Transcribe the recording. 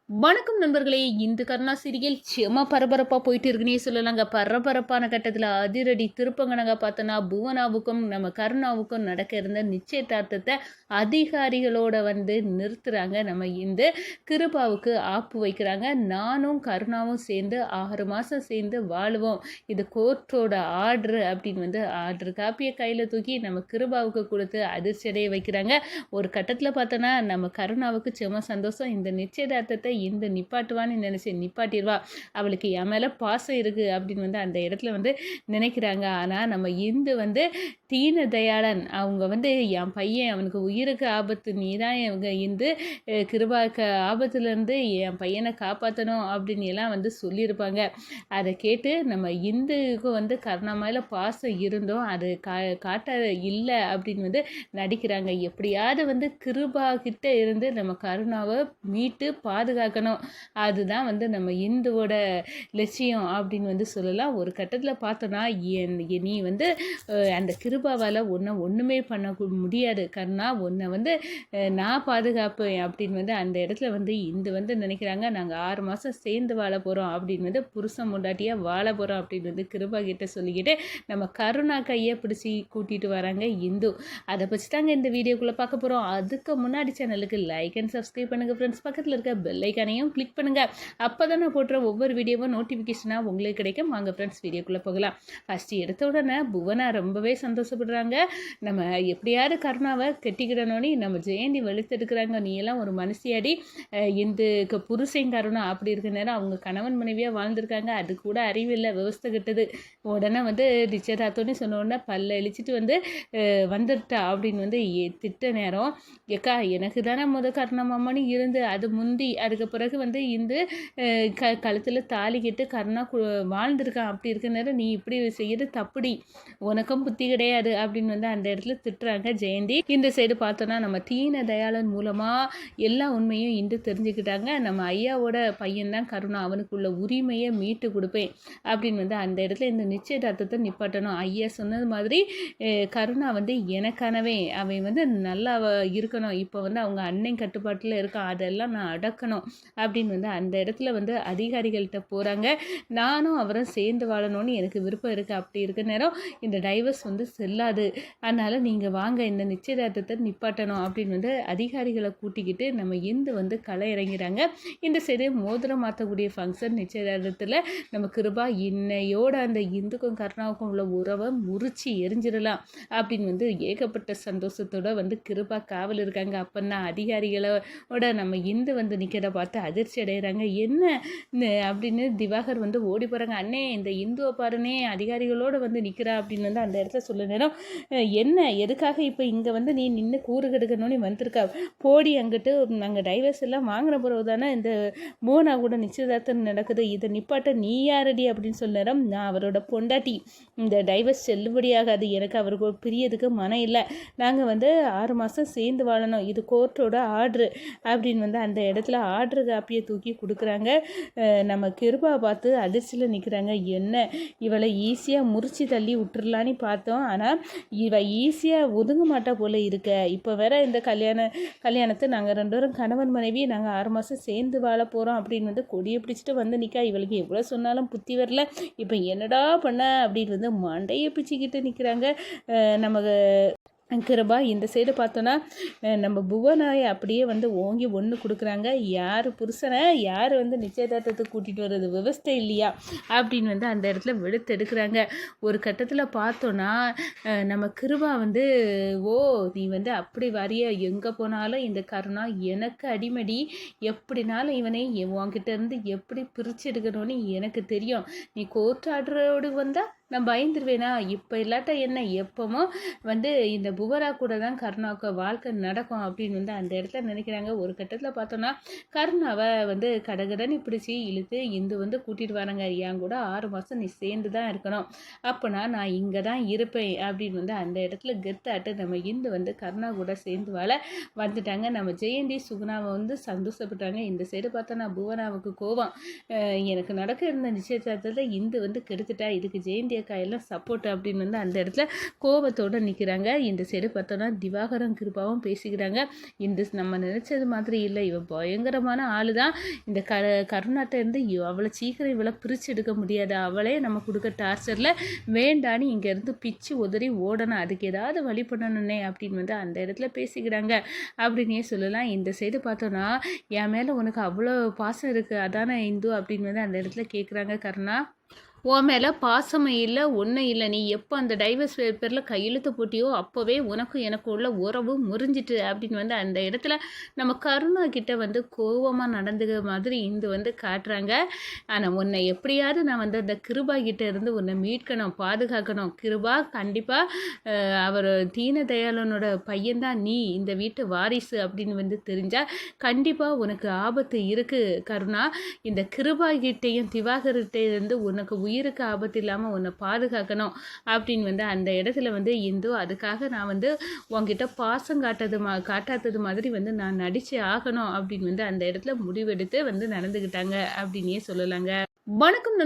வணக்கம் நண்பர்களே. இந்த கருணா சீரியல் செம பரபரப்பாக போயிட்டு இருக்குன்னே சொல்லலாங்க. பரபரப்பான கட்டத்தில் அதிரடி திருப்பங்கனங்க பார்த்தோன்னா புவனாவுக்கும் நம்ம கருணாவுக்கும் நடக்க இருந்த நிச்சயதார்த்தத்தை அதிகாரிகளோட நிறுத்துறாங்க. நம்ம இந்த கிருபாவுக்கு ஆப்பு வைக்கிறாங்க. நானும் கருணாவும் சேர்ந்து 6 மாதம் சேர்ந்து வாழுவோம், இது கோர்ட்டோட ஆர்டரு அப்படின்னு ஆர்டர் காப்பியை கையில் தூக்கி நம்ம கிருபாவுக்கு கொடுத்து அதிர்ச்சியடைய வைக்கிறாங்க. ஒரு கட்டத்தில் பார்த்தோன்னா நம்ம கருணாவுக்கு செம சந்தோஷம். இந்த நிச்சயதார்த்தத்தை இந்த நிப்பாட்டுவான்னு நினச்சி நிப்பாட்டிடுவா, அவளுக்கு என் மேலே பாசம் இருக்குது அப்படின்னு அந்த இடத்துல நினைக்கிறாங்க. ஆனால் நம்ம இந்து தீன தயாளன் அவங்க என் பையன் அவனுக்கு உயிருக்கு ஆபத்து, நீ தான் இவங்க இந்து கிருபாக்கு ஆபத்துலேருந்து என் பையனை காப்பாற்றணும் அப்படின்னு எல்லாம் சொல்லியிருப்பாங்க. அதை கேட்டு நம்ம இந்துக்கு கருணா மேலே பாசம் இருந்தோம், அது காட்ட இல்லை அப்படின்னு நடிக்கிறாங்க. எப்படியாவது கிருபா கிட்ட இருந்து நம்ம கருணாவை மீட்டு பாதுகாக்கணும், அதுதான் நம்ம இந்துவோட லட்சியம் அப்படின்னு சொல்லலாம். ஒரு கட்டத்தில் பார்த்தோன்னா நீ அந்த கிருபாவால் ஒன்றுமே பண்ண முடியாது கருணா, உன்னை நான் பாதுகாப்பேன் அப்படின்னு அந்த இடத்துல இந்து நினைக்கிறாங்க. நாங்கள் 6 மாதம் சேர்ந்து வாழ போகிறோம் அப்படின்னு புருஷன் முண்டாட்டியாக வாழ போகிறோம் அப்படின்னு கிருபா கிட்ட சொல்லிக்கிட்டு நம்ம கருணா கையை பிடிச்சி கூட்டிகிட்டு வராங்க இந்து. அதை பற்றி தாங்க இந்த வீடியோக்குள்ளே பார்க்க போகிறோம். அதுக்கு முன்னாடி சேனலுக்கு லைக் அண்ட் சப்ஸ்கிரைப் பண்ணுங்கள் ஃப்ரெண்ட்ஸ். பக்கத்தில் இருக்க பெல் ஐக்கானையும் கிளிக் பண்ணுங்கள். அப்போ தான் நான் போடுற ஒவ்வொரு வீடியோவும் நோட்டிஃபிகேஷனாக உங்களுக்கு கிடைக்கும். வாங்க ஃப்ரெண்ட்ஸ் வீடியோக்குள்ளே போகலாம். ஃபஸ்ட்டு எடுத்த உடனே புவனா ரொம்பவே சந்தோஷப்படுறாங்க. நம்ம எப்படியாவது கருணாவை கெட்டிக்கிடணும்னு நம்ம ஜெயந்தி வெளுத்தெடுக்கிறாங்க. நீ எல்லாம் ஒரு மனுஷியாடி, இந்த புருஷன் கருணா அப்படி இருக்க நேரம் அவங்க கணவன் மனைவியாக வாழ்ந்திருக்காங்க, அது கூட அறிவில்லை, விவஸ்தை கிட்டது. உடனே நிச்சயதார்த்தோன்னு சொன்ன உடனே பல்ல இழிச்சிட்டு வந்துட்டா அப்படின்னு திட்ட நேரம், ஏக்கா எனக்கு தானே கருணாமாமனு இருந்து அது முந்தி அதுக்கு பிறகு இந்த கழுத்தில் தாலி கெட்டு கருணா வாழ்ந்திருக்கான், அப்படி இருக்க நேரம் நீ இப்படி செய்யறது தப்புடி, உனக்கும் புத்தி கிடையாது அப்படின்னு அந்த இடத்துல திட்டுறாங்க ஜெயந்தி. இந்த சைடு பார்த்தோன்னா நம்ம தீன தயாளன் மூலமாக எல்லா உண்மையும் இன்று தெரிஞ்சுக்கிட்டாங்க. நம்ம ஐயாவோட பையன்தான் கருணா, அவனுக்குள்ள உரிமையை மீட்டு கொடுப்பேன் அப்படின்னு அந்த இடத்துல இந்த நிச்சயதார்த்தத்தை நிப்பாட்டணும். ஐயா சொன்னது மாதிரி கருணா எனக்கானவே, அவன் நல்லா இருக்கணும், இப்போ அவங்க அண்ணன் கட்டுப்பாட்டில் இருக்கான், அதெல்லாம் நான் அடக்கணும் அப்படின்னு அந்த இடத்துல அதிகாரிகள்கிட்ட போகிறாங்க. நானும் அவரும் சேர்ந்து வாழணும்னு எனக்கு விருப்பம் இருக்குது, அப்படி இருக்க நேரம் இந்த டைவர்ஸ் செல்லாது, அதனால் நீங்கள் வாங்க இந்த நிச்சயதார்த்தத்தை நிப்பாட்டணும் அப்படின்னு அதிகாரிகளை கூட்டிக்கிட்டு நம்ம இந்து களை இறங்கிறாங்க. இந்த சைடு மோதிரம் மாற்றக்கூடிய ஃபங்க்ஷன் நிச்சயதார்த்தத்தில் நம்ம கிருபா இன்னையோட அந்த இந்துக்கும் கருணாவுக்கும் உள்ள உறவை முறிச்சு எரிஞ்சிடலாம் அப்படின்னு ஏகப்பட்ட சந்தோஷத்தோட கிருபா காவல் இருக்காங்க. அப்பன்னா அதிகாரிகளோட நம்ம இந்து நிற்கிறத பார்த்து அதிர்ச்சி அடைகிறாங்க. என்ன அப்படின்னு திவாகர் ஓடி போகிறாங்க. அண்ணே இந்த இந்துவை பாருனே அதிகாரிகளோடு நிற்கிறா அப்படின்னு அந்த இடத்துல சொல்ல நேரம், என்ன எதுக்காக இப்போ இங்கே நீ நின்று கூறு கெடுக்கணும்னு வந்திருக்கா, போடி அங்கிட்டு நாங்கள் டைவர்ஸ் எல்லாம் வாங்கின பிறகு தானே இந்த மோனா கூட நிச்சயதார்த்தம் நடக்குது, இதை நிப்பாட்ட நீ யாரடி அப்படின்னு சொல்ல நேரம், நான் அவரோட பொண்டாட்டி, இந்த டைவர்ஸ் செல்லுபடியாகாது, எனக்கு அவருக்கு பிரியதுக்கு மனம் இல்லை, நாங்கள் 6 மாதம் சேர்ந்து வாழணும், இது கோர்ட்டோட ஆர்டரு அப்படின்னு அந்த இடத்துல ஆர்டரு காப்பியை தூக்கி கொடுக்குறாங்க. நம்ம கிருபா பார்த்து அதிர்ச்சியில் நிற்கிறாங்க. என்ன இவளை ஈஸியாக முறிச்சு தள்ளி விட்டுறலான்னு பார்த்தோம், ஆனால் இவ ஈஸியாக ஒதுங்க மாட்டா போல இருக்க, இப்போ வேற இந்த கல்யாணத்தை நாங்கள் 2 பேரும் கணவன் மனைவி நாங்கள் 6 மாதம் சேர்ந்து வாழ போகிறோம் அப்படின்னு கொடியை பிடிச்சிட்டு நிற்கா, இவளுக்கு எவ்வளோ சொன்னாலும் புத்தி வரல, இப்போ என்னடா பண்ண அப்படின்னு மண்டையை பிச்சுக்கிட்டு நிற்கிறாங்க நம்ம கிருபா. இந்த சைடு பார்த்தோன்னா நம்ம புவனாயை அப்படியே ஓங்கி ஒன்று கொடுக்குறாங்க. யார் புருஷனை யார் நிச்சயதார்த்தத்துக்கு கூட்டிகிட்டு வர்றது விவஸ்தை இல்லையா அப்படின்னு அந்த இடத்துல வெளுத்தெடுக்கிறாங்க. ஒரு கட்டத்தில் பார்த்தோன்னா நம்ம கிருபா ஓ நீ அப்படி வரிய, எங்கே போனாலும் இந்த கருணா எனக்கு அடிமடி, எப்படினாலும் இவனை உன்கிட்ட இருந்து எப்படி பிரித்து எடுக்கணும்னு எனக்கு தெரியும், நீ கோர்ட் ஆர்டரோடு வந்தால் நான் பயந்துருவேனா, இப்போ இல்லாட்ட என்ன எப்போமோ இந்த புவரா கூட தான் கருணாவுக்கு வாழ்க்கை நடக்கும் அப்படின்னு அந்த இடத்துல நினைக்கிறாங்க. ஒரு கட்டத்தில் பார்த்தோன்னா கருணாவை கடகடன்னு பிடிச்சி இழுத்து இந்து கூட்டிகிட்டு வராங்க. என் கூட 6 மாதம் நீ சேர்ந்து தான் இருக்கணும், அப்போனா நான் இங்கே தான் இருப்பேன் அப்படின்னு அந்த இடத்துல கெத்தாட்டு நம்ம இந்து கருணா கூட சேர்ந்து வாழ வந்துட்டாங்க. நம்ம ஜெயந்தி சுகுணாவை சந்தோஷப்பட்டாங்க. இந்த சைடு பார்த்தோன்னா புவனாவுக்கு கோவம், எனக்கு நடக்க இருந்த நிச்சயதார்த்தத்தை இந்து கெடுத்துட்டா, இதுக்கு ஜெயந்தி அக்கா எல்லாம் சப்போர்ட் அப்படின்னு வந்து அந்த இடத்துல கோபத்தோடு நிற்கிறாங்க. இந்த சைடு பார்த்தோன்னா திவாகரும் கிருபாவும் பேசிக்கிறாங்க. இந்த நம்ம நினச்சது மாதிரி இல்லை, இவ பயங்கரமான ஆள் தான். இந்த கருணாட்ட இருந்து அவ்வளோ சீக்கிரம் இவளை பிரித்து எடுக்க முடியாது. அவளே நம்ம கொடுக்க டார்ச்சரில் வேண்டான்னு இங்கேருந்து பிச்சு உதறி ஓடணும், அதுக்கு ஏதாவது வழி பண்ணணுன்னே அப்படின்னு வந்து அந்த இடத்துல பேசிக்கிறாங்க அப்படின்னே சொல்லலாம். இந்த சைடு பார்த்தோன்னா என் மேலே உனக்கு அவ்வளோ பாசம் இருக்குது அதானே இந்து அப்படின்னு வந்து அந்த இடத்துல கேட்குறாங்க கருணா. உன் மேலே பாசமும் இல்லை ஒன்றும் இல்லை, நீ எப்போ அந்த டைவர்ஸ் பேப்பரில் கையெழுத்து போட்டியோ அப்போவே உனக்கும் எனக்கு உள்ள உறவு முறிஞ்சிட்டு அப்படின்னு வந்து அந்த இடத்துல நம்ம கருணா கிட்ட வந்து கோபமாக நடந்துக்க மாதிரி இந்து வந்து காட்டுறாங்க. ஆனால் உன்னை எப்படியாவது நான் வந்து அந்த கிருபா கிட்ட இருந்து உன்னை மீட்கணும், பாதுகாக்கணும். கிருபா கண்டிப்பாக அவர் தீனதயாளனோட பையன்தான் நீ, இந்த வீட்டு வாரிசு அப்படின்னு வந்து தெரிஞ்சால் கண்டிப்பாக உனக்கு ஆபத்து இருக்குது கருணா. இந்த கிருபா கிட்டையும் திவாகர்கிட்ட இருந்து உனக்கு உயிருக்கு ஆபத்து இல்லாமல் உன்னை பாதுகாக்கணும் அப்படின்னு வந்து அந்த இடத்துல வந்து இந்து அதுக்காக நான் வந்து உங்ககிட்ட பாசம் காட்டாதது மாதிரி வந்து நான் நடிச்சே ஆகணும் அப்படின்னு வந்து அந்த இடத்துல முடிவெடுத்து வந்து நடந்துக்கிட்டாங்க அப்படின்னே சொல்லலாங்க. வணக்கம்.